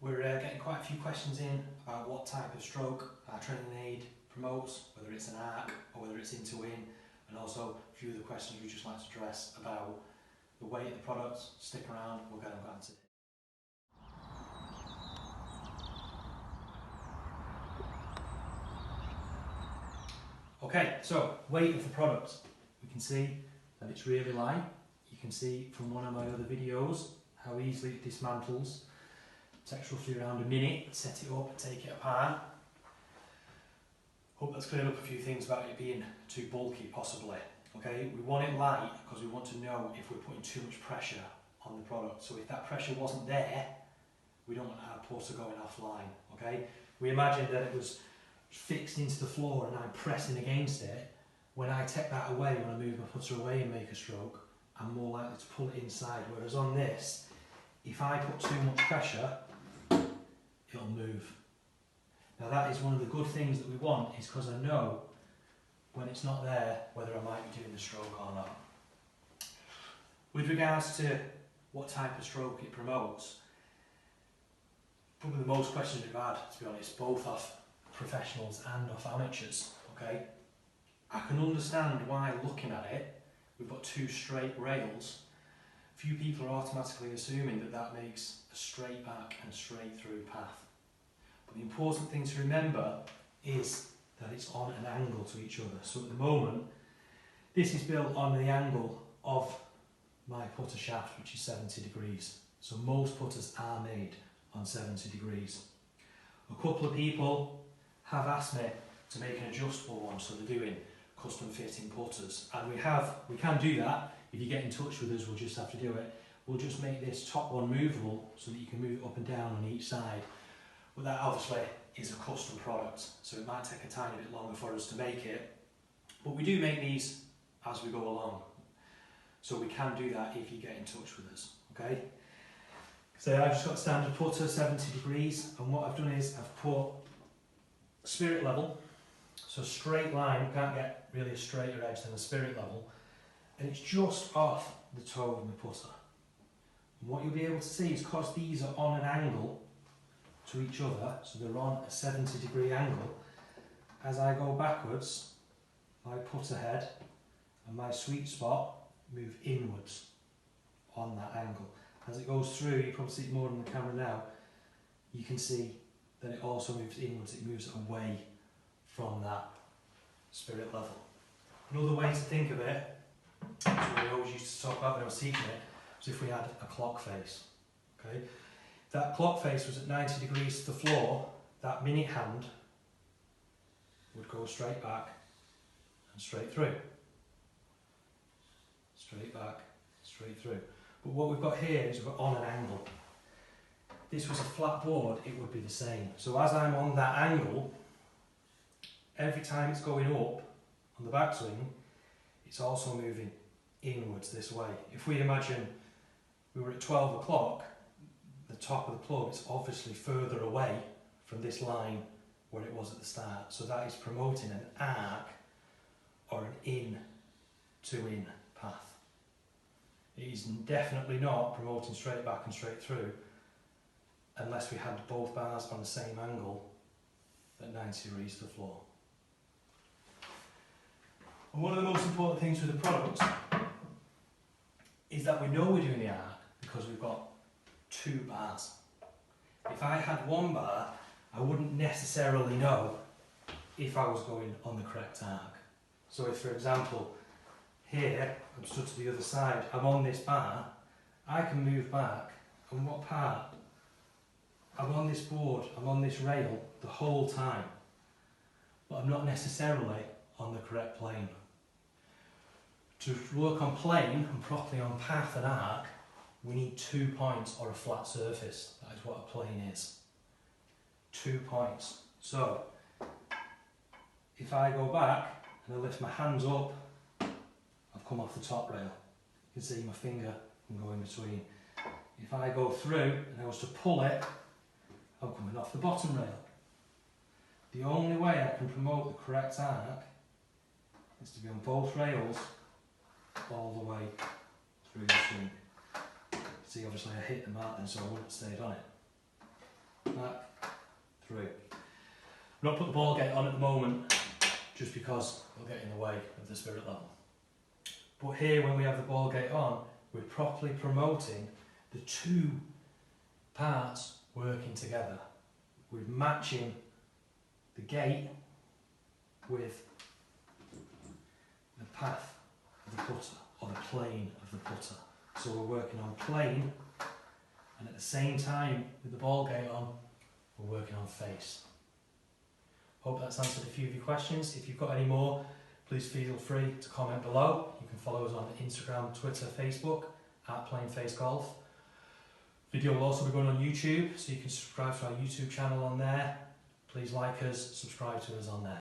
We're getting quite a few questions in about what type of stroke our training aid promotes, whether it's an arc or whether it's into-in, and also a few of the questions we'd just like to address about the weight of the products. Stick around, we'll get them answered. Okay, so weight of the product. We can see that it's really light. You can see from one of my other videos how easily it dismantles. Takes roughly around a minute, set it up, take it apart. Hope that's cleared up a few things about it being too bulky, possibly. Okay, we want it light because we want to know if we're putting too much pressure on the product. So if that pressure wasn't there, we don't want our putter going offline. Okay, we imagine that it was fixed into the floor and I'm pressing against it. When I take that away, when I move my putter away and make a stroke, I'm more likely to pull it inside. Whereas on this, if I put too much pressure, it'll move. Now that is one of the good things that we want, is because I know when it's not there whether I might be doing the stroke or not. With regards to what type of stroke it promotes, probably the most questions we've had, to be honest, both off professionals and off amateurs. Okay, I can understand why, looking at it, we've got two straight rails. Few people are automatically assuming that that makes a straight back and straight through path. But the important thing to remember is that it's on an angle to each other. So at the moment, this is built on the angle of my putter shaft, which is 70 degrees. So most putters are made on 70 degrees. A couple of people have asked me to make an adjustable one, so they're doing custom fitting putters, and we can do that. If you get in touch with us, we'll just have to do it. We'll just make this top one movable so that you can move it up and down on each side. But that obviously is a custom product, so it might take a tiny bit longer for us to make it. But we do make these as we go along, so we can do that if you get in touch with us. Okay. So I've just got standard putter, 70 degrees, and what I've done is I've put spirit level, so straight line. We can't get really a straighter edge than a spirit level. And it's just off the toe of my putter. And what you'll be able to see is, because these are on an angle to each other, so they're on a 70 degree angle, as I go backwards, my putter head and my sweet spot move inwards on that angle. As it goes through, you probably see it more on the camera now, you can see that it also moves inwards, it moves away from that spirit level. Another way to think of it, what we always used to talk about when I was teaching it, was if we had a clock face. Okay, if that clock face was at 90 degrees to the floor, that minute hand would go straight back and straight through. Straight back, straight through. But what we've got here is we're on an angle. If this was a flat board, it would be the same. So as I'm on that angle, every time it's going up on the backswing, it's also moving inwards this way. If we imagine we were at 12 o'clock, the top of the club is obviously further away from this line where it was at the start. So that is promoting an arc or an in to in path. It is definitely not promoting straight back and straight through unless we had both bars on the same angle at 90 degrees to the floor. And one of the most important things with the product is that we know we're doing the arc because we've got two bars. If I had one bar, I wouldn't necessarily know if I was going on the correct arc. So if, for example, here, I'm stood to the other side, I'm on this bar, I can move back, and what part? I'm on this board, I'm on this rail the whole time, but I'm not necessarily on the correct plane. To work on plane and properly on path and arc, we need 2 points or a flat surface. That is what a plane is. 2 points. So, if I go back and I lift my hands up, I've come off the top rail. You can see my finger can go in between. If I go through and I was to pull it, I'm coming off the bottom rail. The only way I can promote the correct arc is to be on both rails all the way through the swing. See, obviously I hit the mat then, so I wouldn't have stayed on it. back, through. We're not put the ball gate on at the moment just because it'll get in the way of the spirit level. But here, when we have the ball gate on, we're properly promoting the two parts working together. We're matching the gate with the path of the putter, or the plane of the putter. So we're working on plane, and at the same time with the ball gate on, we're working on face. Hope that's answered a few of your questions. If you've got any more, please feel free to comment below. You can follow us on Instagram, Twitter, Facebook at Playing Face Golf. Video will also be going on YouTube, so you can subscribe to our YouTube channel on there. Please like us, subscribe to us on there.